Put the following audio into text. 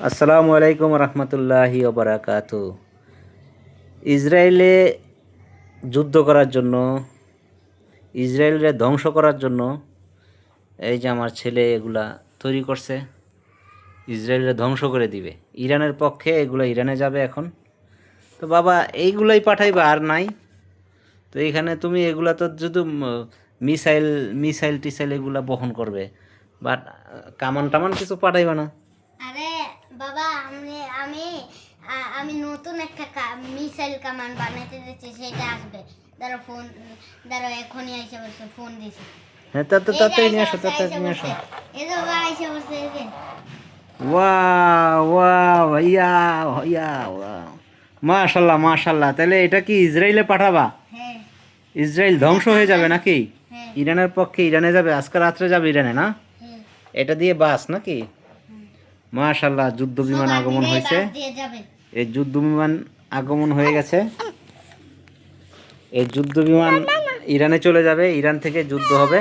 আসসালামু আলাইকুম রহমতুল্লাহি ওবরাকাতু। ইসরায়েলে যুদ্ধ করার জন্য, ইসরায়েলকে ধ্বংস করার জন্য এই যে আমার ছেলে এগুলা তৈরি করছে। ইসরায়েলকে ধ্বংস করে দিবে, ইরানের পক্ষে এগুলো ইরানে যাবে এখন। তো বাবা এইগুলাই পাঠাইবা আর নাই। তো এইখানে তুমি এগুলা তো শুধু মিসাইল মিসাইল টিসাইল এগুলা বহন করবে, বাট কামান টামান কিছু পাঠাইবা না। আরে বাবা, আমি আমি নতুন একটা মিসাইল কামান বানাতে দিচ্ছি, সেটা আসবে। ফোন এখনই এসে বসে, ফোন দিছি। হ্যাঁ, তাড়াতাড়ি নিয়ে আসো, তাড়াতাড়ি নিয়ে আসো। এই তো বাবা এসে বসে, এই যে। ওয়াও ওয়াও ভাইয়া ভাইয়া ওয়াও, মাশাল্লাহ মাশাল্লাহ। তাহলে এটা কি ইসরায়েলে পাঠাবা? হ্যাঁ ইসরায়েল ধ্বংস হয়ে যাবে নাকি? হ্যাঁ ইরানের পক্ষে ইরানে যাবে, আজকে রাত্রে যাবে ইরানে না? হ্যাঁ। এটা দিয়ে বাস নাকি? মাশাল্লাহ, যুদ্ধ বিমান সবার আগমন মিলেই হয়েছে। বাস দিয়ে যাবে। এই যুদ্ধ বিমান আগমন হয়ে গেছে। এই যুদ্ধ বিমান ইরানে চলে যাবে, ইরান থেকে যুদ্ধ হবে।